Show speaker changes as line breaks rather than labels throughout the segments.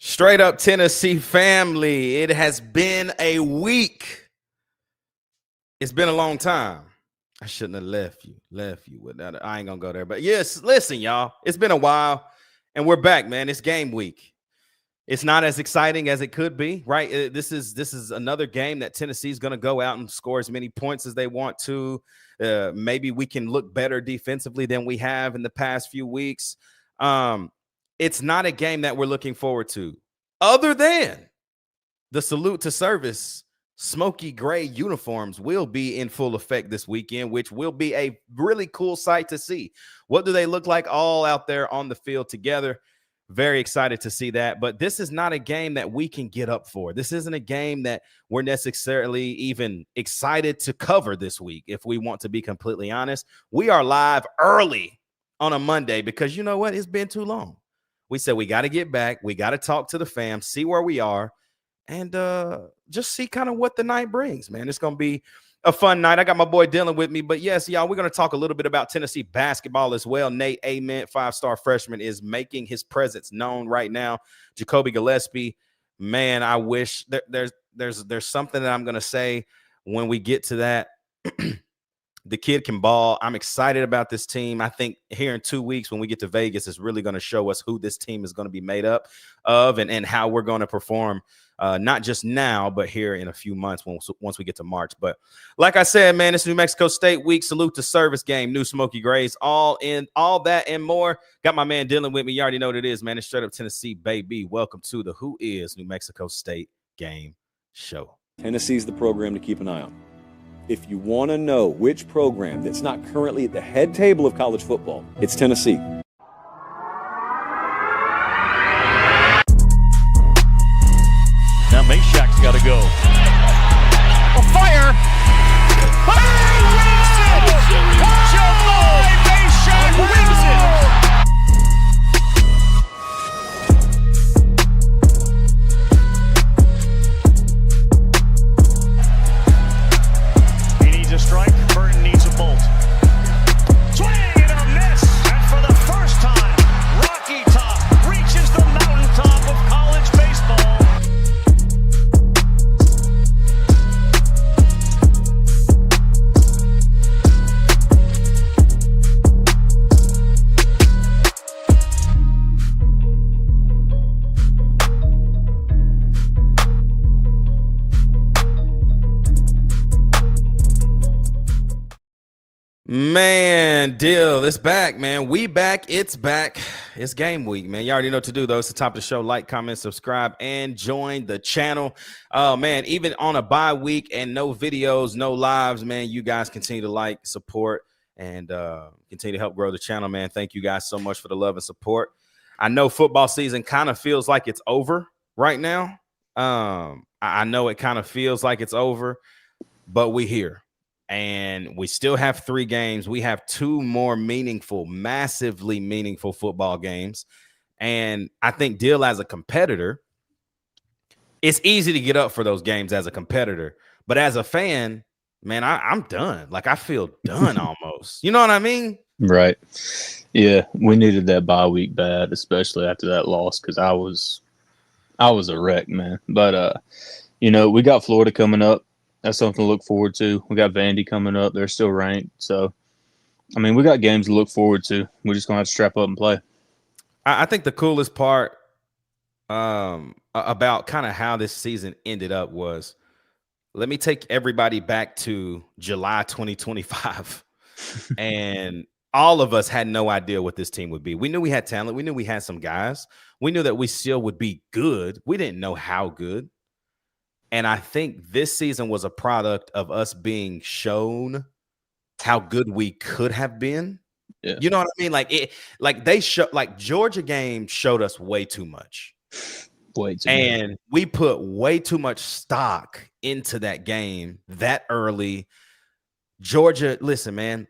Straight up Tennessee family. It has been a week. It's been a long time. I shouldn't have left you with that. I ain't gonna go there. But yes, listen, y'all. It's been a while, and we're back, man. It's game week. It's not as exciting as it could be, right? This is another game that Tennessee's gonna go out and score as many points as they want to. Maybe we can look better defensively than we have in the past few weeks. It's not a game that we're looking forward to, other than the salute to service. Smokey Grey uniforms will be in full effect this weekend, which will be a really cool sight to see. What do they look like all out there on the field together? Very excited to see that. But this is not a game that we can get up for. This isn't a game that we're necessarily even excited to cover this week, if we want to be completely honest. We are live early on a Monday because you know what? It's been too long. We said we got to get back. We got to talk to the fam, see where we are, and just see kind of what the night brings, man. It's going to be a fun night. I got my boy Dylan with me. But, yes, y'all, we're going to talk a little bit about Tennessee basketball as well. Nate Ament, five-star freshman, is making his presence known right now. Jacoby Gillespie, man, I wish there's something that I'm going to say when we get to that. The kid can ball. I'm excited about this team. I think here in 2 weeks when we get to Vegas, it's really going to show us who this team is going to be made up of and how we're going to perform, not just now, but here in a few months once we get to March. But like I said, man, it's New Mexico State week. Salute to service game, new Smokey Greys, all that and more. Got my man Dylan with me. You already know what it is, man. It's straight up Tennessee, baby. Welcome to the Who Is New Mexico State Game Show.
Tennessee's the program to keep an eye on. If you want to know which program that's not currently at the head table of college football, it's Tennessee.
Now Meshack's got to go. A fire! Fire! Wins it! Jahmai Meshack wins it! He needs a strike. Burton needs a bolt. Swing and a miss! And for the first time, Rocky Top reaches the mountaintop of college baseball.
Man, Dill, it's back, man. We back. It's back. It's game week, man. You already know what to do, though. It's the top of the show. Like, comment, subscribe, and join the channel. Oh, man, even on a bye week and no videos, no lives, man, you guys continue to like, support, and continue to help grow the channel, man. Thank you guys so much for the love and support. I know football season kind of feels like it's over right now. I know it kind of feels like it's over, but we're here. And we still have 3 games. We have 2 more meaningful, massively meaningful football games. And I think Dill, as a competitor, it's easy to get up for those games as a competitor. But as a fan, man, I'm done. Like, I feel done almost. You know what I mean?
Right. Yeah, we needed that bye week bad, especially after that loss, because I was a wreck, man. But, we got Florida coming up. That's something to look forward to. We got Vandy coming up. They're still ranked. So, I mean, we got games to look forward to. We're just going to have to strap up and play.
I think the coolest part about kind of how this season ended up was, let me take everybody back to July 2025. And all of us had no idea what this team would be. We knew we had talent. We knew we had some guys. We knew that we still would be good. We didn't know how good. And I think this season was a product of us being shown how good we could have been. Yeah. You know what I mean? Georgia game showed us way too much. And we put way too much stock into that game that early. Georgia, listen, man,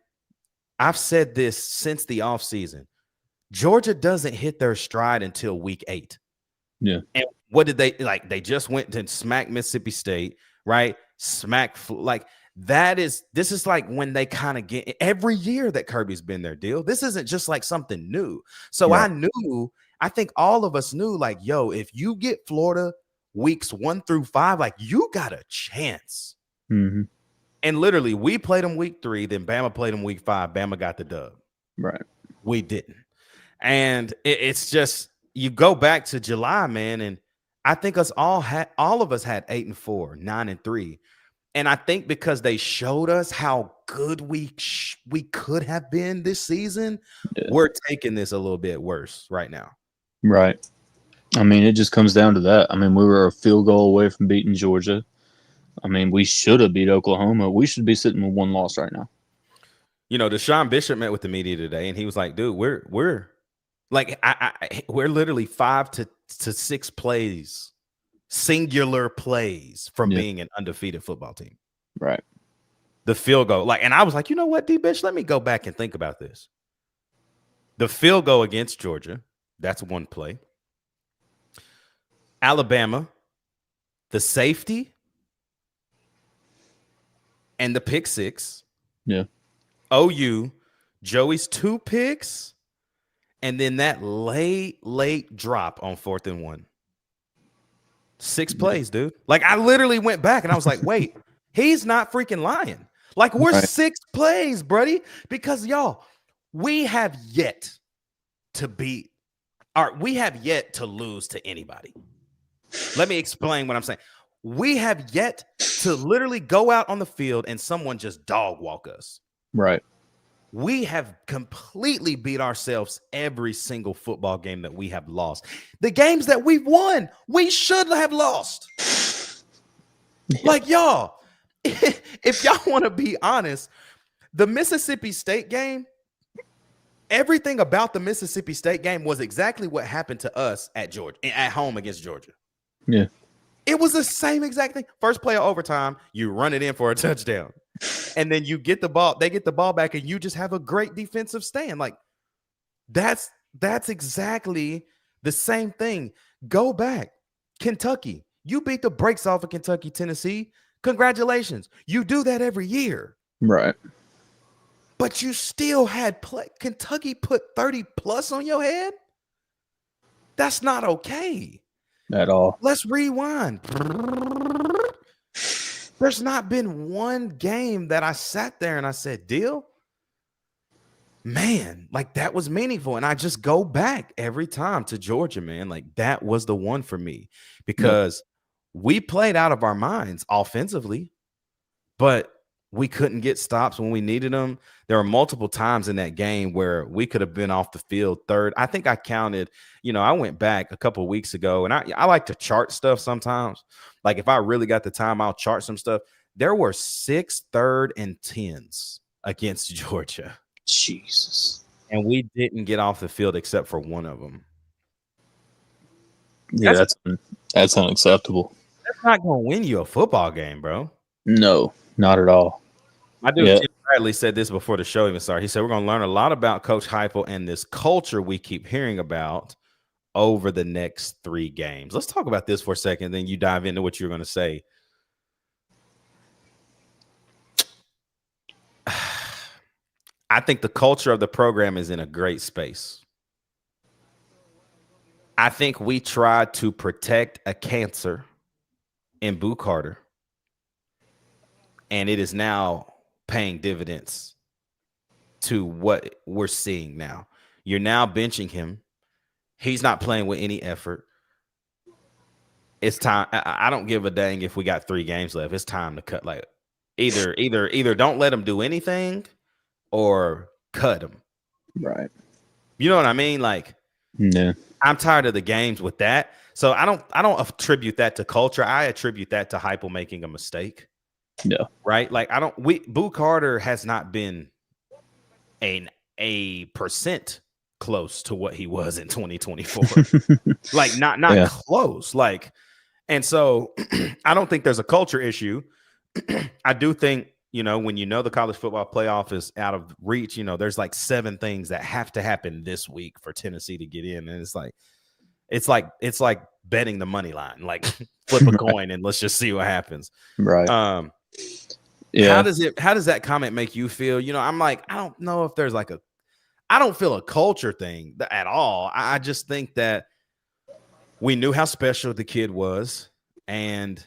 I've said this since the offseason. Georgia doesn't hit their stride until week 8.
Yeah.
And what did they like? They just went to smack Mississippi State, right? This is like when they kind of get every year that Kirby's been there, Deal. This isn't just like something new. So yeah. I think all of us knew, like, yo, if you get Florida weeks 1 through 5, like, you got a chance.
Mm-hmm.
And literally, we played them week 3, then Bama played them week 5. Bama got the dub.
Right.
We didn't. And it's just, you go back to July, man, and I think all of us had 8-4, 9-3. And I think because they showed us how good we could have been this season, we're taking this a little bit worse right now.
Right. I mean, it just comes down to that. I mean, we were a field goal away from beating Georgia. I mean, we should have beat Oklahoma. We should be sitting with 1 loss right now.
You know, Deshaun Bishop met with the media today, and he was like, dude, we're like, we're literally 5 to 6 plays, singular plays from being an undefeated football team.
Right.
The field goal. Like, and I was like, you know what, D-Bish, let me go back and think about this. The field goal against Georgia, that's 1 play. Alabama, the safety, and the pick 6.
Yeah.
OU, Joey's 2 picks, and then that late drop on 4th and 1. 6 plays, dude. Like, I literally went back and I was like, wait, he's not freaking lying. Like, we're 6 plays, buddy, because y'all, we have yet to lose to anybody. Let me explain what I'm saying. We have yet to literally go out on the field and someone just dog walk us.
Right.
We have completely beat ourselves every single football game that we have lost. The games that we've won, we should have lost. Like, y'all, if y'all want to be honest, the Mississippi State game, everything about the Mississippi State game was exactly what happened to us at home against Georgia.
Yeah.
It was the same exact thing. First play of overtime, you run it in for a touchdown. And then you get the ball, they get the ball back, and you just have a great defensive stand. Like, that's exactly the same thing. Go back. Kentucky. You beat the brakes off of Kentucky, Tennessee. Congratulations. You do that every year.
Right.
But you still had Kentucky put 30 plus on your head? That's not okay.
At all.
Let's rewind. There's not been one game that I sat there and I said, deal? Man, like, that was meaningful. And I just go back every time to Georgia, man. Like, that was the one for me because we played out of our minds offensively, but we couldn't get stops when we needed them. There were multiple times in that game where we could have been off the field third. I think I counted, I went back a couple of weeks ago, and I like to chart stuff sometimes. Like, if I really got the time, I'll chart some stuff. There were 6 3rd and 10s against Georgia.
Jesus.
And we didn't get off the field except for one of them.
Yeah, that's unacceptable.
That's not going to win you a football game, bro.
No, not at all.
My dude Jim Bradley said this before the show even started. He said, we're going to learn a lot about Coach Heupel and this culture we keep hearing about over the next 3 games. Let's talk about this for a second, then you dive into what you're going to say. I think the culture of the program is in a great space. I think we tried to protect a cancer in Boo Carter, and it is now paying dividends to what we're seeing now. You're now benching him. He's not playing with any effort. It's time. I don't give a dang if we got 3 games left. It's time to cut. Like, either don't let him do anything or cut him.
Right.
You know what I mean? Like,
yeah.
I'm tired of the games with that. So I don't attribute that to culture. I attribute that to Heupel making a mistake.
Yeah. Right.
Like, Boo Carter has not been a percent close to what he was in 2024. Like, not close. Like, and so I don't think there's a culture issue. I do think, when the college football playoff is out of reach, there's like 7 things that have to happen this week for Tennessee to get in. And it's like betting the money line, like flip a coin and let's just see what happens.
Right.
How does that comment make you feel? I'm like, I don't know if there's like I don't feel a culture thing at all. I just think that we knew how special the kid was, and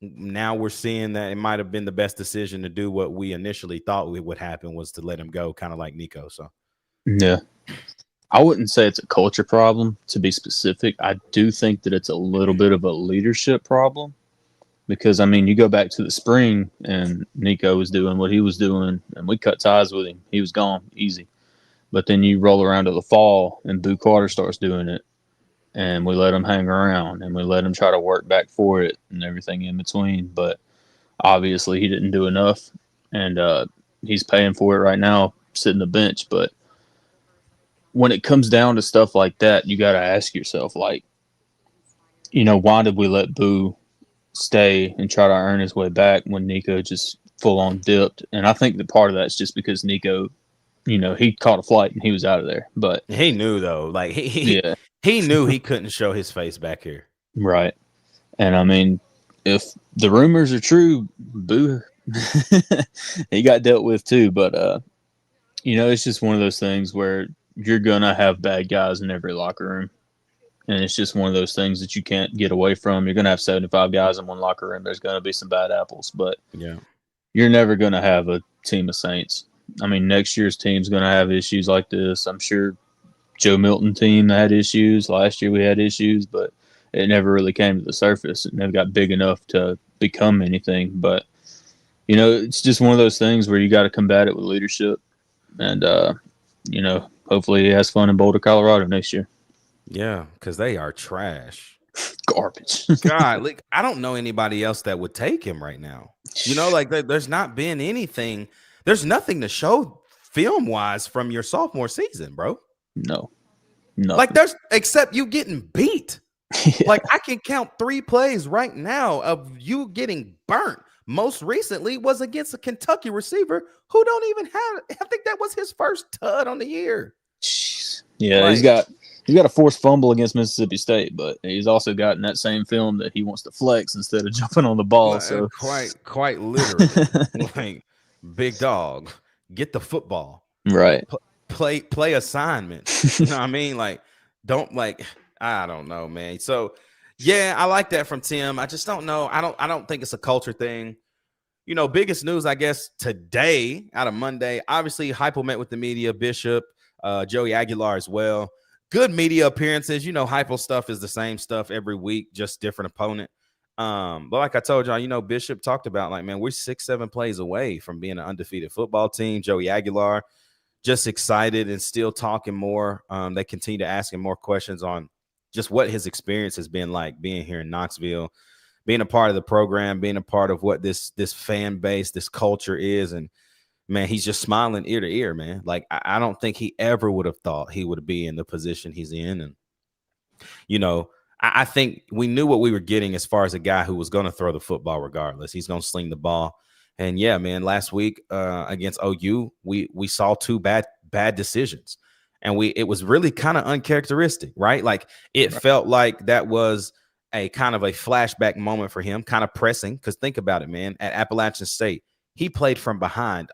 now we're seeing that it might have been the best decision to do what we initially thought would happen, was to let him go, kind of like Nico. So
Yeah. I wouldn't say it's a culture problem, to be specific. I do think that it's a little bit of a leadership problem because, I mean, you go back to the spring and Nico was doing what he was doing and we cut ties with him. He was gone, easy. But then you roll around to the fall and Boo Carter starts doing it and we let him hang around and we let him try to work back for it and everything in between. But obviously he didn't do enough, and he's paying for it right now sitting the bench. But when it comes down to stuff like that, you got to ask yourself, like, you know, why did we let Boo stay and try to earn his way back when Nico just full on dipped? And I think that part of that's just because Nico, you know, he caught a flight and he was out of there. But
he knew, though, like he knew he couldn't show his face back here.
Right. And I mean, if the rumors are true, Boo, he got dealt with too. But, you know, it's just one of those things where you're going to have bad guys in every locker room. And it's just one of those things that you can't get away from. You're going to have 75 guys in one locker room. There's going to be some bad apples, but
yeah,
you're never going to have a team of Saints. I mean, next year's team's going to have issues like this. I'm sure Joe Milton team had issues. Last year we had issues, but it never really came to the surface. It never got big enough to become anything. But, you know, it's just one of those things where you got to combat it with leadership. And, you know, hopefully he has fun in Boulder, Colorado next year.
Yeah, because they are trash.
Garbage.
God, like, I don't know anybody else that would take him right now. You know, like there's not been anything. There's nothing to show film-wise from your sophomore season, bro.
No. Nothing.
Like there's, except you getting beat.
Yeah.
Like I can count 3 plays right now of you getting burnt. Most recently was against a Kentucky receiver who don't even have, I think that was his first tud on the year.
Yeah,
like,
he's got a forced fumble against Mississippi State, but he's also got in that same film that he wants to flex instead of jumping on the ball. So
quite literally, like, big dog, get the football.
Right.
Play assignment. You know what I mean? Like, don't, like, I don't know, man. So yeah, I like that from Tim. I just don't know. I don't think it's a culture thing. You know, biggest news, I guess, today out of Monday, obviously Heupel met with the media, Bishop, Joey Aguilar as well. Good media appearances. You know, Heupel stuff is the same stuff every week, just different opponent. But like I told y'all, you know, Bishop talked about, like, man, we're 6-7 plays away from being an undefeated football team. Joey Aguilar just excited and still talking more. They continue to ask him more questions on just what his experience has been like being here in Knoxville, being a part of the program, being a part of what this fan base, this culture is. And man, he's just smiling ear to ear, man. Like, I don't think he ever would have thought he would be in the position he's in. And, you know, I think we knew what we were getting as far as a guy who was going to throw the football regardless. He's going to sling the ball. And yeah, man, last week against OU, we saw 2 bad decisions. And it was really kind of uncharacteristic, right? Like, it felt like that was a kind of a flashback moment for him, kind of pressing. Because think about it, man. At Appalachian State, he played from behind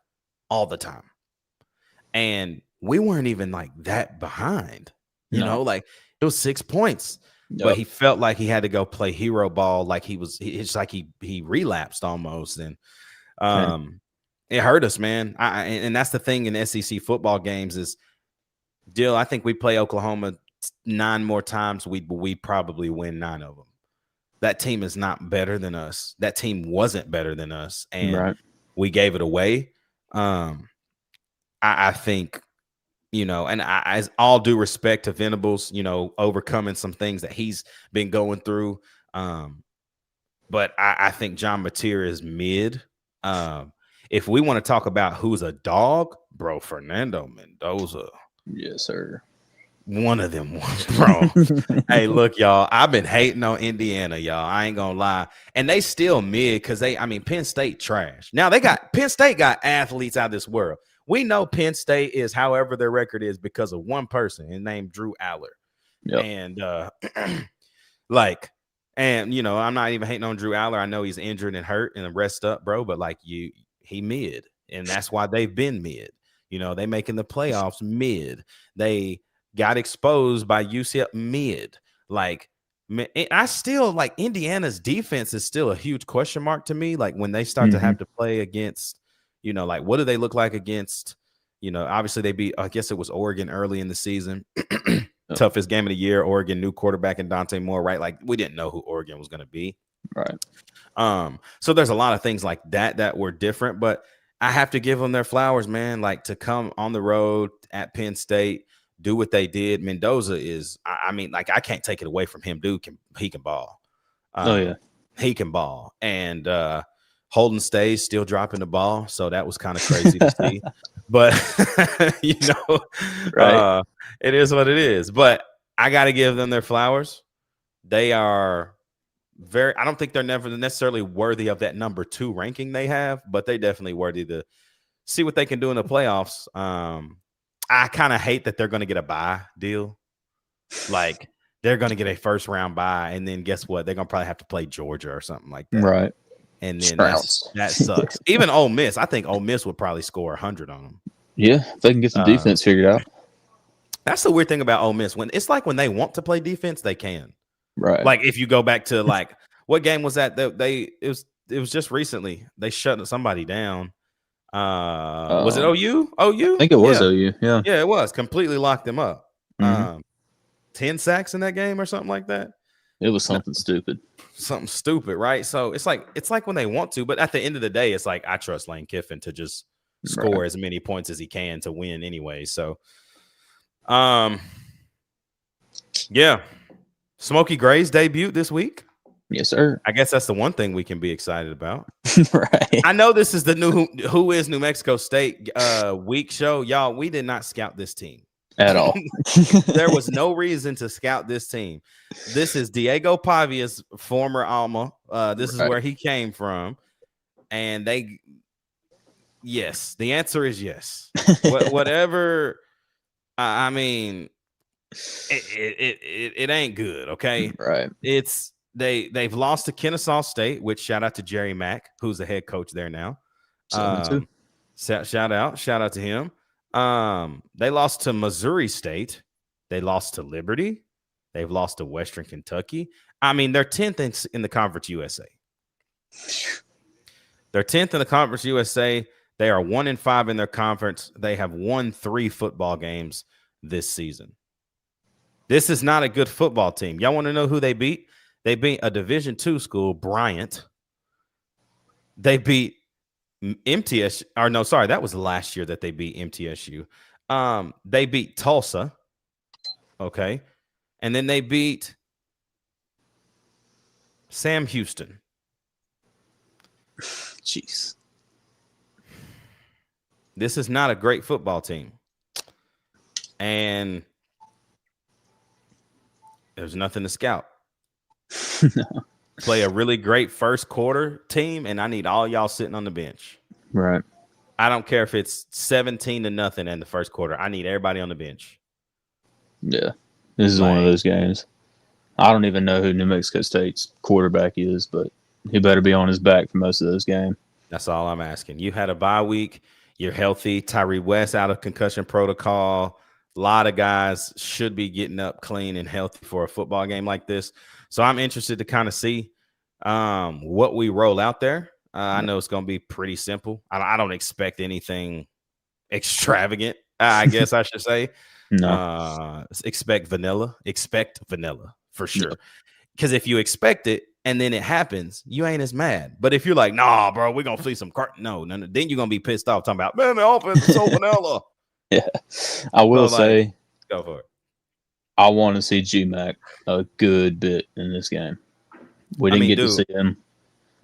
all the time. And we weren't even like that behind, you know, like it was 6 points. Yep. But he felt like he had to go play hero ball, like it's like he relapsed almost. And it hurt us, man. And that's the thing in SEC football games is, Dill, I think we play Oklahoma 9 more times. We probably win 9 of them. That team is not better than us. That team wasn't better than us. And we gave it away. I think, you know, and as all due respect to Venables, you know, overcoming some things that he's been going through. But I think John Mateer is mid. If we want to talk about who's a dog, bro, Fernando Mendoza.
Yes, sir.
One of them ones, bro. Hey, look, y'all, I've been hating on Indiana, y'all. I ain't gonna lie. And they still mid because Penn State trash. Now Penn State got athletes out of this world. We know Penn State is however their record is because of one person named Drew Aller. Yep. And and you know, I'm not even hating on Drew Aller. I know he's injured and hurt and rest up, bro, but like he mid, and that's why they've been mid. You know, they making the playoffs mid. They got exposed by UCF mid. Like, I still like Indiana's defense is still a huge question mark to me. Like when they start to have to play against, you know, like what do they look like against, you know, obviously they beat, I guess it was Oregon early in the season. Toughest game of the year. Oregon, new quarterback in Dante Moore, right? Like we didn't know who Oregon was going to be.
Right.
So there's a lot of things like that were different, but I have to give them their flowers, man. Like to come on the road at Penn State, do what they did. Mendoza is, I mean, like I can't take it away from him. Dude, he can ball. He can ball. And Holden Stays still dropping the ball, so that was kind of crazy to see. But you know,
right.
It is what it is. But I got to give them their flowers. They are I don't think they're never necessarily worthy of that number 2 ranking they have, but they definitely worthy to see what they can do in the playoffs. I kind of hate that they're going to get a bye deal. Like they're going to get a first round bye, and then guess what? They're going to probably have to play Georgia or something like that.
Right.
And then that sucks. Even Ole Miss, I think Ole Miss would probably score 100 on them.
Yeah, if they can get the defense figured out. That's
the weird thing about Ole Miss. When they want to play defense, they can.
Right.
Like if you go back to like what game was that? It was just recently. They shut somebody down. Was it OU? OU?
I think it was OU. Yeah.
Yeah, it was. Completely locked them up. 10 sacks in that game or something like that.
It was something stupid.
Something stupid, right? So it's like when they want to, but at the end of the day, it's like I trust Lane Kiffin to just score as many points as he can to win anyway. So yeah. Smokey Grey's debut this week.
Yes, sir.
I guess that's the one thing we can be excited about.
Right.
I know this is the new Who is New Mexico State week show. Y'all, we did not scout this team.
At all.
There was no reason to scout this team. This is Diego Pavia's former alma. This is where he came from. And yes, the answer is yes. Whatever. I mean, it ain't good, okay?
Right.
They've lost to Kennesaw State, which shout out to Jerry Mack, who's the head coach there now. Shout out to him. They lost to Missouri State. They lost to Liberty. They've lost to Western Kentucky. I mean, they're 10th in the Conference USA. They're 10th in the Conference USA. They are 1-5 in their conference. They have won 3 football games this season. This is not a good football team. Y'all want to know who they beat? They beat a Division II school, Bryant. They beat MTS, or no, sorry, that was last year that they beat MTSU. They beat Tulsa, okay, and then they beat Sam Houston.
Jeez,
this is not a great football team, and there's nothing to scout.
No.
Play a really great first quarter team, and I need all y'all sitting on the bench.
Right.
I don't care if it's 17-0 in the first quarter. I need everybody on the bench.
Yeah. This is one of those games. I don't even know who New Mexico State's quarterback is, but he better be on his back for most of those games.
That's all I'm asking. You had a bye week. You're healthy. Tyree West out of concussion protocol. A lot of guys should be getting up clean and healthy for a football game like this. So I'm interested to kind of see what we roll out there. I know it's going to be pretty simple. I don't expect anything extravagant, I guess I should say.
No.
Expect vanilla. Expect vanilla for sure. Because if you expect it and then it happens, you ain't as mad. But if you're like, nah, bro, we're going to flee some no, then you're going to be pissed off talking about, man, the offense is so vanilla.
Yeah. I will say,
go for it.
I want to see G-Mac a good bit in this game. We didn't get to see him.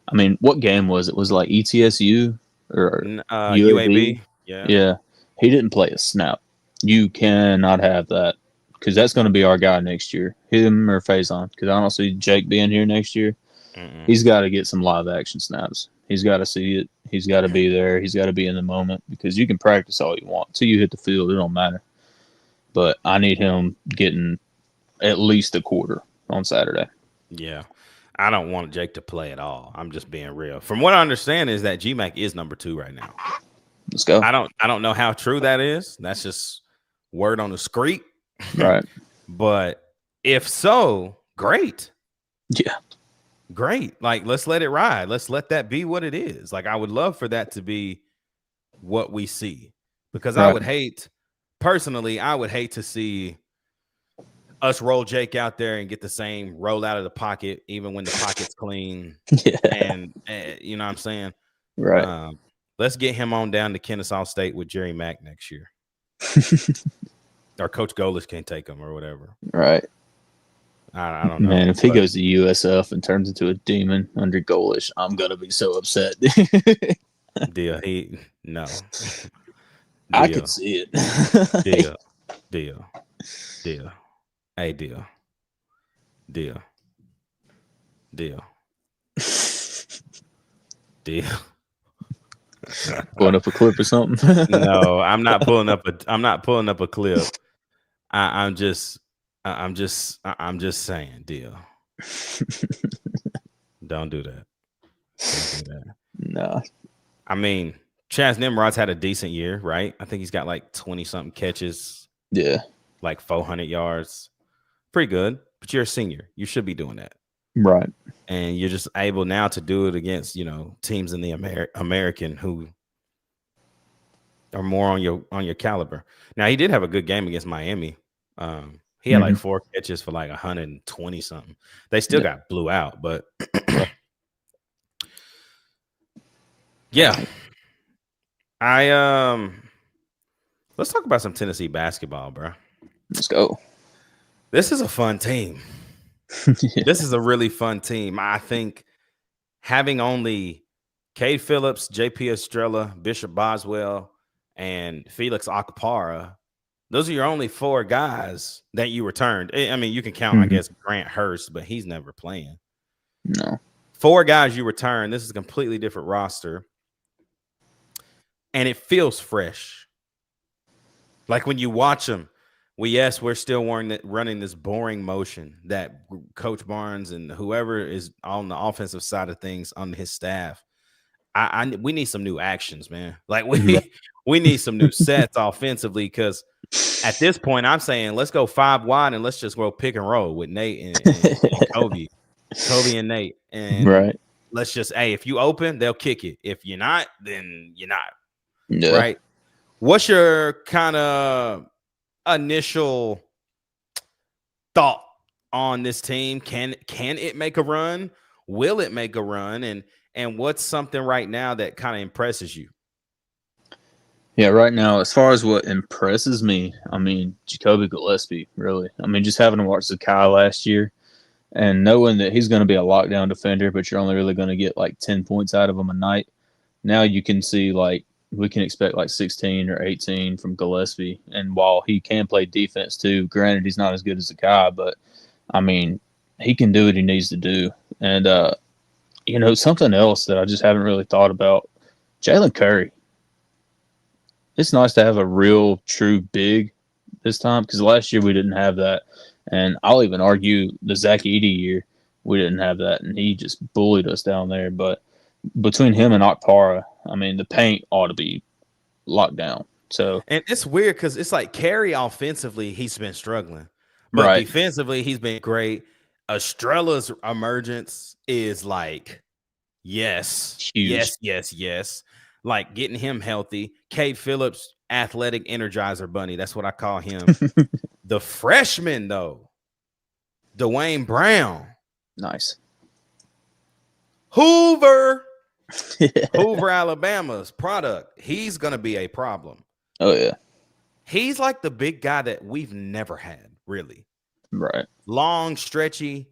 I mean, what game was it? Was it like ETSU or
UAB?
Yeah. He didn't play a snap. You cannot have that because that's going to be our guy next year. Him or Faison, because I don't see Jake being here next year. He's got to get some live action snaps. He's got to see it. He's got to be there. He's got to be in the moment because you can practice all you want. Till you hit the field, it don't matter. But I need him getting at least a quarter on Saturday.
Yeah. I don't want Jake to play at all. I'm just being real. From what I understand is that G-Mac is number 2 right now.
Let's go.
I don't know how true that is. That's just word on the street.
Right.
But if so, great.
Yeah.
Great. Like, let's let it ride. Let's let that be what it is. Like, I would love for that to be what we see, because I would hate to see us roll Jake out there and get the same roll out of the pocket, even when the pocket's clean.
Yeah.
And you know what I'm saying?
Right.
Let's get him on down to Kennesaw State with Jerry Mack next year. Or Coach Golish can't take him or whatever.
Right.
I don't know.
Man, if he goes to USF and turns into a demon under Golish, I'm going to be so upset.
Deal.
I could see it.
Deal. Hey, deal.
Pulling up a clip or something?
No, I'm not pulling up a clip. I'm just saying, deal. Don't do that.
No.
I mean, Chaz Nimrod's had a decent year, right? I think he's got like 20-something catches.
Yeah.
Like 400 yards. Pretty good. But you're a senior. You should be doing that.
Right.
And you're just able now to do it against, teams in the American who are more on your caliber. Now, he did have a good game against Miami. He had like 4 catches for like 120 something. They still got blew out, but yeah. Let's talk about some Tennessee basketball, bro.
Let's go.
This is a fun team.
Yeah.
This is a really fun team. I think having only Cade Phillips, JP Estrella, Bishop Boswell, and Felix Akpara, those are your only 4 guys that you returned. I mean, you can count, I guess, Grant Hurst, but he's never playing.
No.
4 guys you return. This is a completely different roster. And it feels fresh. Like when you watch them, we're still running this boring motion that Coach Barnes and whoever is on the offensive side of things on his staff. We need some new actions, man. Like we need some new sets offensively, because at this point I'm saying let's go 5 wide and let's just go pick and roll with Nate and Kobe and Nate. And let's just, if you open, they'll kick it. If you're not, then you're not.
Yeah.
Right. What's your kind of initial thought on this team? Can it make a run? Will it make a run? And what's something right now that kind of impresses you?
Yeah, right now, as far as what impresses me, I mean, Jacoby Gillespie, really. I mean, just having to watch Zakai last year and knowing that he's going to be a lockdown defender, but you're only really going to get like 10 points out of him a night. Now you can see, like, we can expect like 16 or 18 from Gillespie. And while he can play defense too, granted he's not as good as Zakai, but I mean, he can do what he needs to do. And, something else that I just haven't really thought about, Jalen Curry. It's nice to have a real true big this time, because last year we didn't have that. And I'll even argue the Zach Edey year, we didn't have that. And he just bullied us down there. But between him and Akpara, I mean, the paint ought to be locked down. So,
and it's weird because it's like Carey offensively, he's been struggling, but defensively, he's been great. Estrella's emergence is like, yes,
huge.
yes. Like getting him healthy. Cade Phillips, athletic energizer bunny. That's what I call him. The freshman, though, Dwayne Brown.
Nice.
Hoover, Alabama's product. He's going to be a problem.
Oh, yeah.
He's like the big guy that we've never had, really.
Right.
Long, stretchy.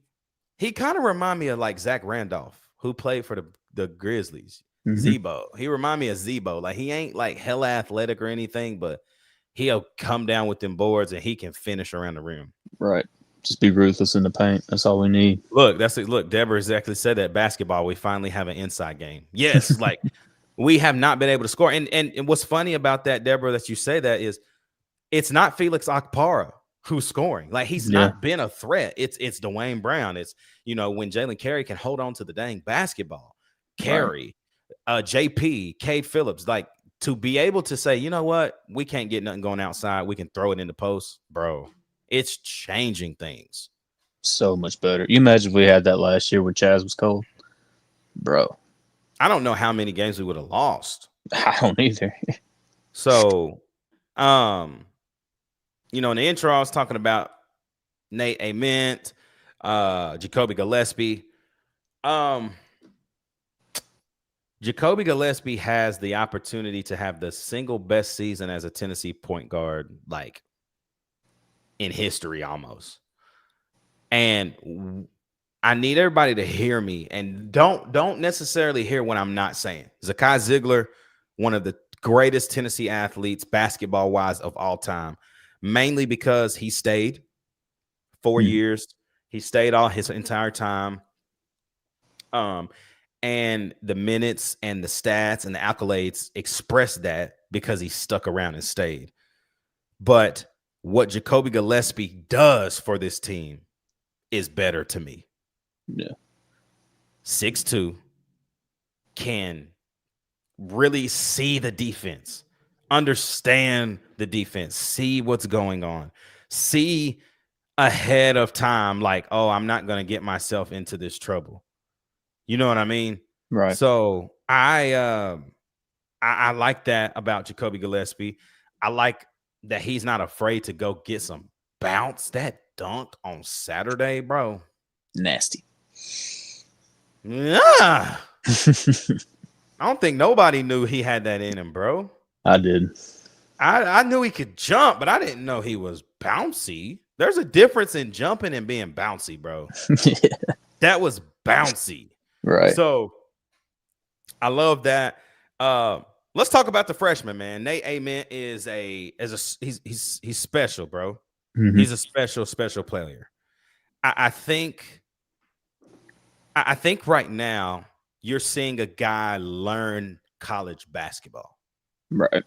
He kind of remind me of like Zach Randolph, who played for the Grizzlies. Zebo. He remind me of Zebo. Like, he ain't like hella athletic or anything, but he'll come down with them boards and he can finish around the rim.
Right. Just be ruthless in the paint. That's all we need.
Look, Deborah exactly said that. Basketball, we finally have an inside game. Yes, like we have not been able to score. And what's funny about that, Deborah, that you say that is it's not Felix Akpara who's scoring. Like, he's not been a threat. It's Dwayne Brown. It's, when Jalen Carey can hold on to the dang basketball. Carey, JP, Cade Phillips, like to be able to say, you know what, we can't get nothing going outside. We can throw it in the post, bro. It's changing things.
So much better. You imagine if we had that last year when Chaz was cold, bro.
I don't know how many games we would have lost.
I don't either.
So, in the intro, I was talking about Nate Ament, Jacoby Gillespie. Jacoby Gillespie has the opportunity to have the single best season as a Tennessee point guard, like in history almost. And I need everybody to hear me and don't necessarily hear what I'm not saying. Zakai Ziegler, one of the greatest Tennessee athletes, basketball-wise, of all time, mainly because he stayed 4 years. He stayed all his entire time. And the minutes and the stats and the accolades express that because he stuck around and stayed. But what Jacoby Gillespie does for this team is better to me.
Yeah.
6'2", can really see the defense, understand the defense, see what's going on, see ahead of time, like, oh, I'm not going to get myself into this trouble. You know what I mean?
Right.
So I like that about Jacoby Gillespie. I like that he's not afraid to go get some bounce. That dunk on Saturday, bro.
Nasty.
Yeah. I don't think nobody knew he had that in him, bro.
I did.
I knew he could jump, but I didn't know he was bouncy. There's a difference in jumping and being bouncy, bro.
Yeah.
That was bouncy.
Right.
So I love that. Let's talk about the freshman, man. Nate Ament is he's special, bro.
Mm-hmm.
He's a special player. I think right now you're seeing a guy learn college basketball.
Right.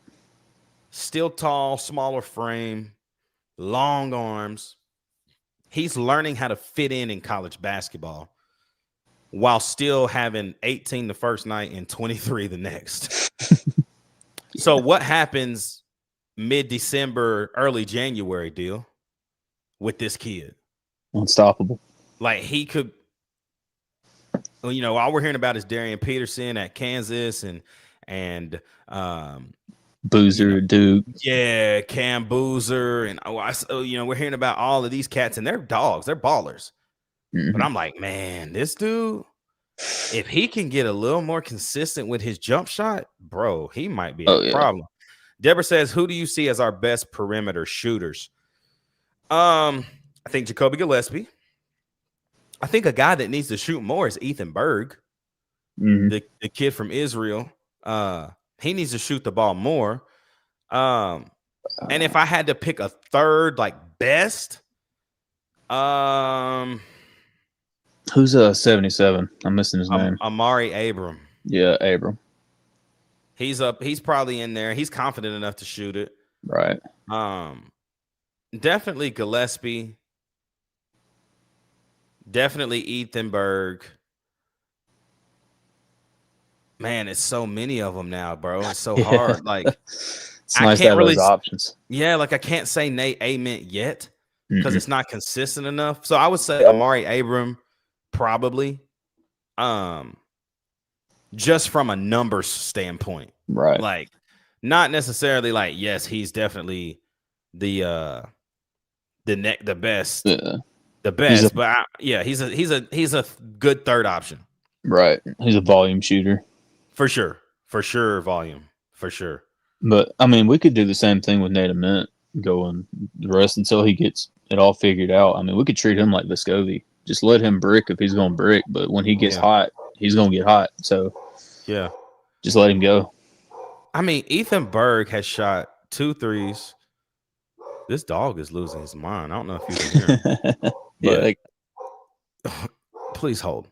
Still tall, smaller frame, long arms. He's learning how to fit in college basketball while still having 18 the first night and 23 the next. Yeah. So what happens mid-December, early January deal with this kid?
Unstoppable.
Like he could, all we're hearing about is Darian Peterson at Kansas and
Boozer, Duke.
Yeah, Cam Boozer. And we're hearing about all of these cats, and they're dogs, they're ballers. Mm-hmm. But I'm like, man, this dude, if he can get a little more consistent with his jump shot, bro, he might be a problem. Deborah says, who do you see as our best perimeter shooters? I think Jacoby Gillespie. I think a guy that needs to shoot more is Ethan Berg, the kid from Israel. He needs to shoot the ball more. And if I had to pick a third, like best,
who's 77? I'm missing his name.
Amari Abram.
Yeah, Abram.
He's up. He's probably in there. He's confident enough to shoot it.
Right.
Definitely Gillespie. Definitely Ethan Berg. Man, it's so many of them now, bro. It's so hard. Like,
it's nice to have those options.
Yeah, like I can't say Nate Ament yet because it's not consistent enough. So I would say Amari Abram, probably. Just from a numbers standpoint,
right?
Like, not necessarily like, yes, he's definitely the best, the best. But he's a good third option,
right? He's a volume shooter.
For sure. Volume, for sure.
But I mean, we could do the same thing with Nate Ament, going the rest until he gets it all figured out. I mean, we could treat him like Vescovi. Just let him brick if he's going to brick. But when he gets hot, he's going to get hot. So, just let him go.
I mean, Ethan Berg has shot 2 threes. This dog is losing his mind. I don't know if you can hear him. But please hold.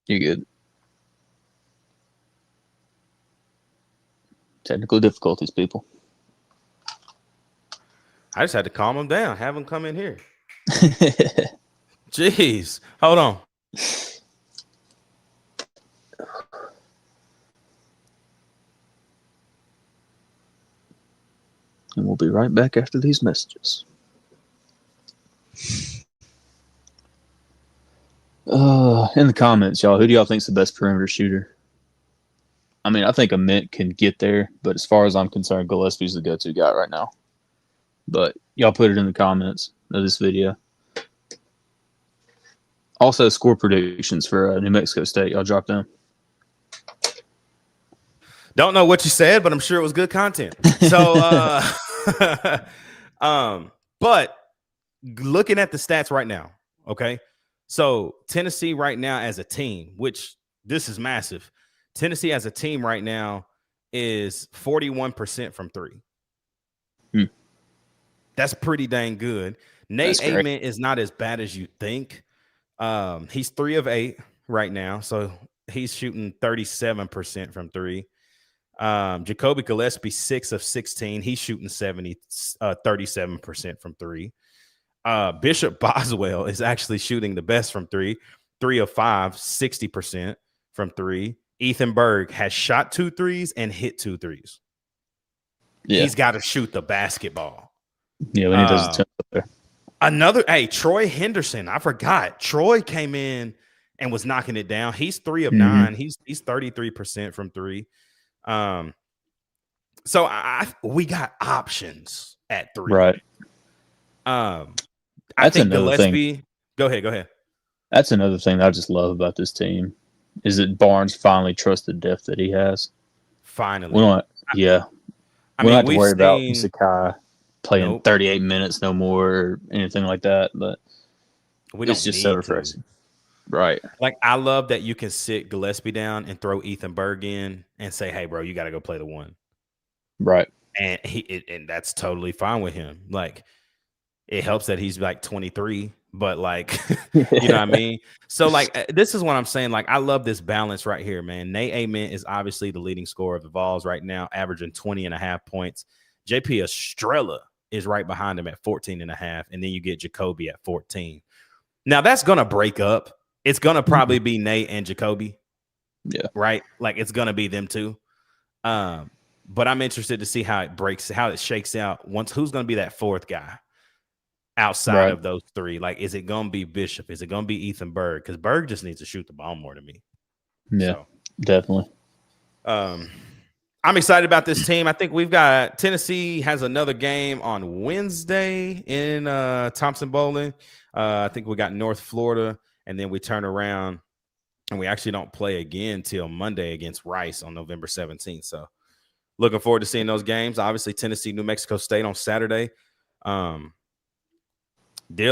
You're good. Technical difficulties, people.
I just had to calm him down. Have him come in here. Jeez. Hold on.
And we'll be right back after these messages. In the comments, y'all, who do y'all think's the best perimeter shooter? I mean, I think a Mint can get there, but as far as I'm concerned, Gillespie's the go-to guy right now. But y'all put it in the comments of this video. Also, score predictions for New Mexico State. Y'all drop them.
Don't know what you said, but I'm sure it was good content. So, but looking at the stats right now, okay? So Tennessee right now as a team, which this is massive. Tennessee as a team right now is 41% from three. That's pretty dang good. Nate Amen is not as bad as you think. He's 3 of 8 right now, so he's shooting 37% from three. Jacoby Gillespie 6 of 16. He's shooting 37% from three. Bishop Boswell is actually shooting the best from three. 3 of 5, 60% from three. Ethan Berg has shot 2 threes and hit 2 threes. Yeah. He's got to shoot the basketball.
Yeah, when he does it there.
Troy Henderson. I forgot. Troy came in and was knocking it down. He's 3 of 9. He's 33% from three. So we got options at 3.
Right.
I think Gillespie. Thing. Go ahead.
That's another thing that I just love about this team is that Barnes finally trusts the depth that he has.
Finally.
We don't have to worry about Sakai playing 38 minutes no more or anything like that, but it's just so refreshing. Right.
Like, I love that you can sit Gillespie down and throw Ethan Berg in and say, hey, bro, you got to go play the 1.
Right.
And and that's totally fine with him. Like, it helps that he's like 23, but like, you know what I mean? So like, this is what I'm saying. Like, I love this balance right here, man. Nate Amen is obviously the leading scorer of the Vols right now, averaging 20.5 points. JP Estrella is right behind him at 14.5. And then you get Jacoby at 14. Now that's going to break up. It's going to probably be Nate and Jacoby.
Yeah.
Right. Like, it's going to be them two. But I'm interested to see how it shakes out once. Who's going to be that 4th guy outside of those 3? Like, is it going to be Bishop? Is it going to be Ethan Berg? Because Berg just needs to shoot the ball more to me.
Yeah, definitely.
I'm excited about this team. I think we've got Tennessee has another game on Wednesday in Thompson Bowling. I think we got North Florida, and then we turn around and we actually don't play again till Monday against Rice on November 17th. So looking forward to seeing those games. Obviously, Tennessee, New Mexico State on Saturday. Deal,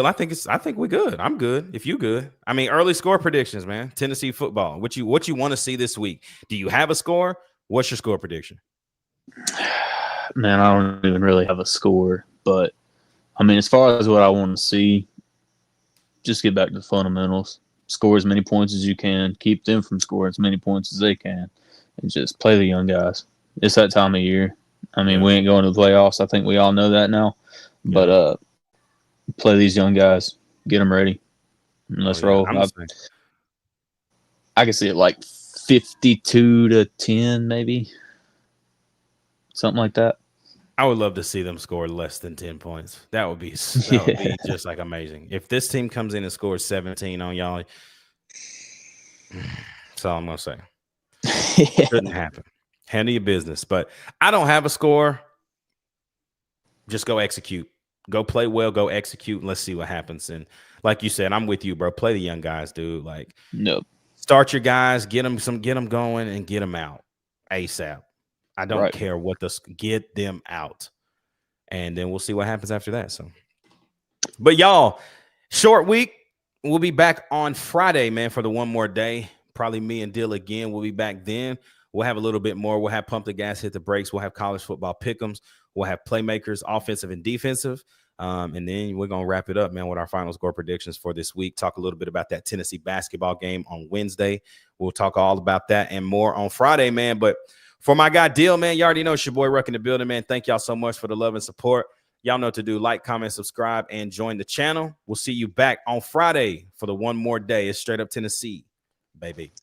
I think we're good. I'm good. If you good. I mean, early score predictions, man. Tennessee football. What you want to see this week? Do you have a score? What's your score prediction?
Man, I don't even really have a score, but I mean, as far as what I want to see, just get back to the fundamentals. Score as many points as you can. Keep them from scoring as many points as they can, and just play the young guys. It's that time of year. I mean, we ain't going to the playoffs. I think we all know that now. Yeah. But play these young guys. Get them ready. And let's roll. I can see it like 52-10, maybe. Something like that.
I would love to see them score less than 10 points. That would be just like amazing. If this team comes in and scores 17 on y'all, that's all I'm going to say. It couldn't happen. Handle your business. But I don't have a score. Just go execute. Go play well. Go execute. And let's see what happens. And like you said, I'm with you, bro. Play the young guys, dude. Like,
nope.
Start your guys. Get them going and get them out ASAP. I don't care what get them out. And then we'll see what happens after that. So, but y'all, short week. We'll be back on Friday, man, for the one more day. Probably me and Dill again. We'll be back then. We'll have a little bit more. We'll have pump the gas, hit the brakes. We'll have college football pick'ems. We'll have playmakers, offensive and defensive. And then we're going to wrap it up, man, with our final score predictions for this week. Talk a little bit about that Tennessee basketball game on Wednesday. We'll talk all about that and more on Friday, man. But for my guy, Dill, man, you already know it's your boy Ruck in the building, man. Thank y'all so much for the love and support. Y'all know what to do. Like, comment, subscribe, and join the channel. We'll see you back on Friday for the one more day. It's straight up Tennessee, baby.